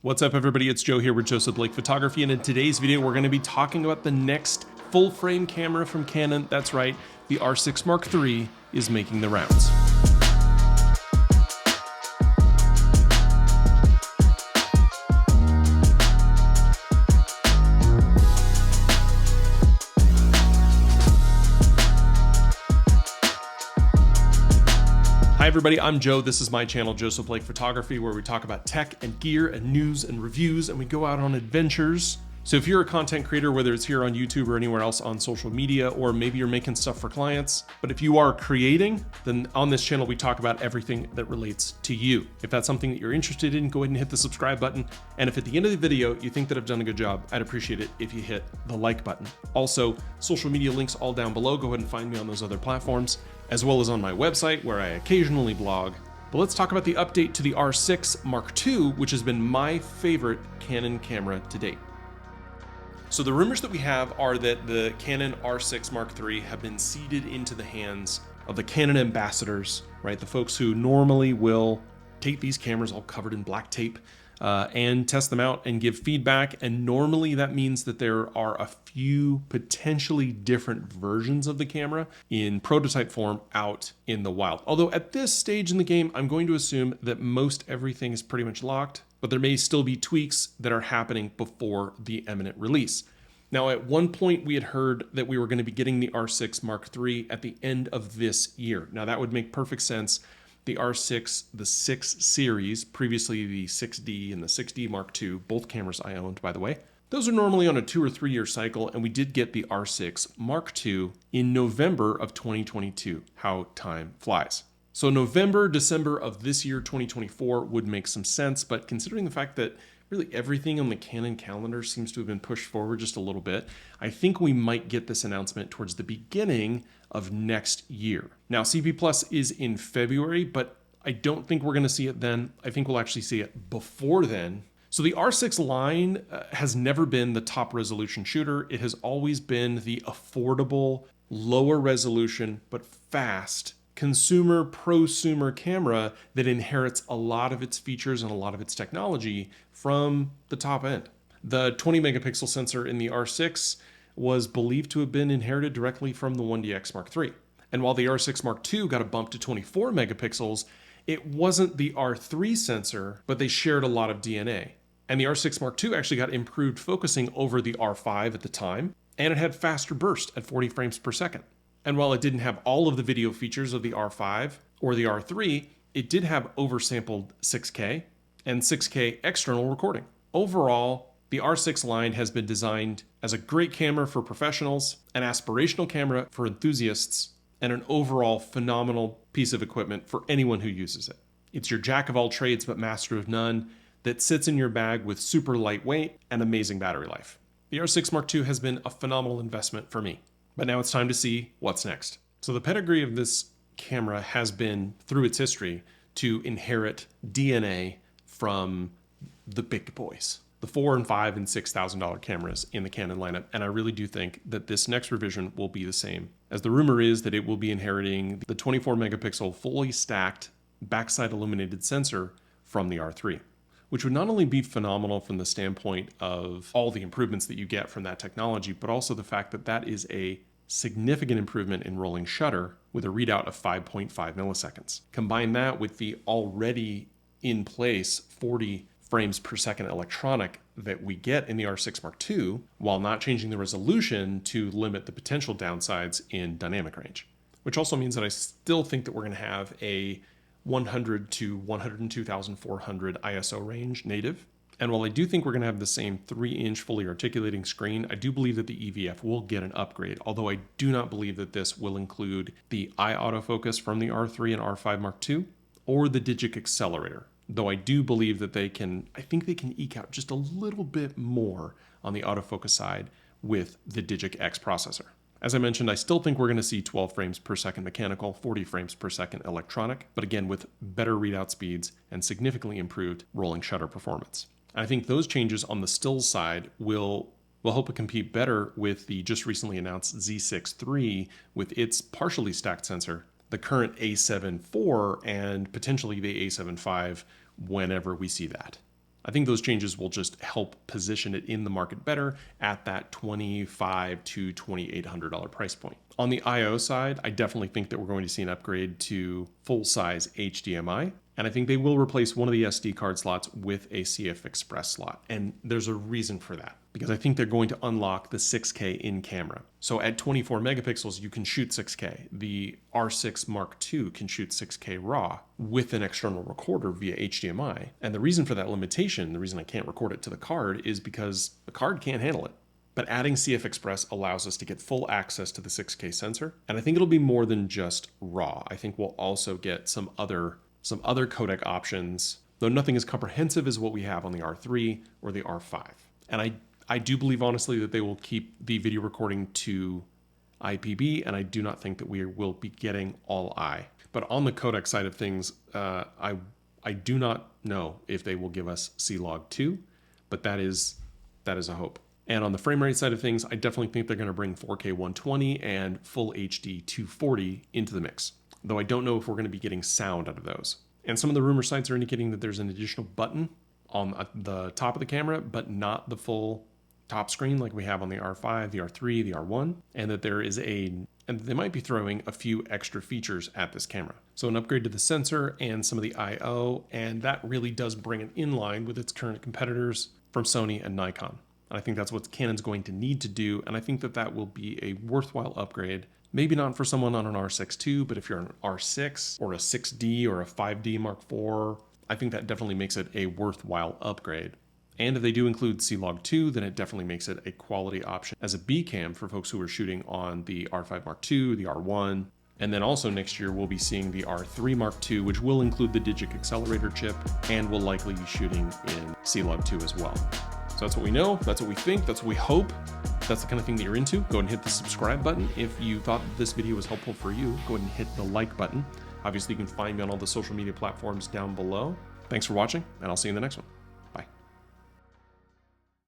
What's up, everybody? It's Joe here with Joseph Blake Photography, and in today's video we're going to be talking about the next full-frame camera from Canon. That's right, the R6 Mark III is making the rounds. Hi everybody, I'm Joe. This is my channel, Joseph Blake Photography, where we talk about tech and gear and news and reviews, and we go out on adventures. So if you're a content creator, whether it's here on YouTube or anywhere else on social media, or maybe you're making stuff for clients, but if you are creating, then on this channel we talk about everything that relates to you. If that's something that you're interested in, go ahead and hit the subscribe button. And if at the end of the video you think that I've done a good job, I'd appreciate it if you hit the like button. Also, social media links all down below. Go ahead and find me on those other platforms, as well as on my website where I occasionally blog. But let's talk about the update to the R6 Mark II, which has been my favorite Canon camera to date. So the rumors that we have are that the Canon R6 Mark III have been seeded into the hands of the Canon ambassadors, right? The folks who normally will take these cameras all covered in black tape and test them out and give feedback. And normally that means that there are a few potentially different versions of the camera in prototype form out in the wild. Although at this stage in the game, I'm going to assume that most everything is pretty much locked, but there may still be tweaks that are happening before the imminent release. Now, at one point we had heard that we were going to be getting the R6 Mark III at the end of this year. Now that would make perfect sense. The R6, the 6 series, previously the 6D and the 6D Mark II, both cameras I owned, by the way, those are normally on a 2 or 3 year cycle, and we did get the R6 Mark II in November of 2022. How time flies. So November, December of this year, 2024, would make some sense, but considering the fact that really everything on the Canon calendar seems to have been pushed forward just a little bit, I think we might get this announcement towards the beginning of next year. Now, CP Plus is in February, but I don't think we're going to see it then. I think we'll actually see it before then. So the R6 line has never been the top resolution shooter. It has always been the affordable, lower resolution, but fast consumer prosumer camera that inherits a lot of its features and a lot of its technology from the top end. The 20 megapixel sensor in the R6 was believed to have been inherited directly from the 1DX Mark III. And while the R6 Mark II got a bump to 24 megapixels, it wasn't the R3 sensor, but they shared a lot of DNA. And the R6 Mark II actually got improved focusing over the R5 at the time, and it had faster burst at 40 frames per second. And while it didn't have all of the video features of the R5 or the R3, it did have oversampled 6K and 6K external recording. Overall, the R6 line has been designed as a great camera for professionals, an aspirational camera for enthusiasts, and an overall phenomenal piece of equipment for anyone who uses it. It's your jack of all trades but master of none that sits in your bag with super lightweight and amazing battery life. The R6 Mark II has been a phenomenal investment for me. But now it's time to see what's next. So the pedigree of this camera has been, through its history, to inherit DNA from the big boys, the $4,000 and $5,000 and $6,000 cameras in the Canon lineup. And I really do think that this next revision will be the same, as the rumor is that it will be inheriting the 24 megapixel fully stacked backside illuminated sensor from the R3, which would not only be phenomenal from the standpoint of all the improvements that you get from that technology, but also the fact that that is a significant improvement in rolling shutter with a readout of 5.5 milliseconds. Combine that with the already in place 40 frames per second electronic that we get in the R6 Mark II, while not changing the resolution to limit the potential downsides in dynamic range. Which also means that I still think that we're going to have a 100 to 102,400 ISO range native. And while I do think we're going to have the same 3-inch fully articulating screen, I do believe that the EVF will get an upgrade, although I do not believe that this will include the eye autofocus from the R3 and R5 Mark II or the Digic accelerator, though I do believe that I think they can eke out just a little bit more on the autofocus side with the Digic X processor. As I mentioned, I still think we're going to see 12 frames per second mechanical, 40 frames per second electronic, but again with better readout speeds and significantly improved rolling shutter performance. I think those changes on the stills side will help it compete better with the just recently announced Z6 III with its partially stacked sensor, the current A7 IV, and potentially the A7 V whenever we see that. I think those changes will just help position it in the market better at that $2,500 to $2,800 price point. On the I/O side, I definitely think that we're going to see an upgrade to full-size HDMI. And I think they will replace one of the SD card slots with a CF Express slot. And there's a reason for that, because I think they're going to unlock the 6K in camera. So at 24 megapixels, you can shoot 6K. The R6 Mark II can shoot 6K RAW with an external recorder via HDMI. And the reason for that limitation, the reason I can't record it to the card, is because the card can't handle it. But adding CF Express allows us to get full access to the 6K sensor. And I think it'll be more than just RAW. I think we'll also get some other codec options, though nothing as comprehensive as what we have on the R3 or the R5. And I do believe, honestly, that they will keep the video recording to IPB, and I do not think that we will be getting all I. But on the codec side of things, I do not know if they will give us C-Log 2, but that is a hope. And on the frame rate side of things, I definitely think they're going to bring 4K 120 and Full HD 240 into the mix, though I don't know if we're going to be getting sound out of those. And some of the rumor sites are indicating that there's an additional button on the top of the camera, but not the full top screen like we have on the R5, the R3, the R1, and that they might be throwing a few extra features at this camera. So an upgrade to the sensor and some of the I/O, and that really does bring it in line with its current competitors from Sony and Nikon. And I think that's what Canon's going to need to do, and I think that will be a worthwhile upgrade. Maybe not for someone on an R6 II, but if you're an R6 or a 6D or a 5D Mark IV, I think that definitely makes it a worthwhile upgrade. And if they do include C-Log 2, then it definitely makes it a quality option as a B cam for folks who are shooting on the R5 Mark II, the R1. And then also next year, we'll be seeing the R3 Mark II, which will include the Digic accelerator chip and will likely be shooting in C-Log 2 as well. So that's what we know, that's what we think, that's what we hope. If that's the kind of thing that you're into, go ahead and hit the subscribe button. If you thought this video was helpful for you, go ahead and hit the like button. Obviously, you can find me on all the social media platforms down below. Thanks for watching, and I'll see you in the next one.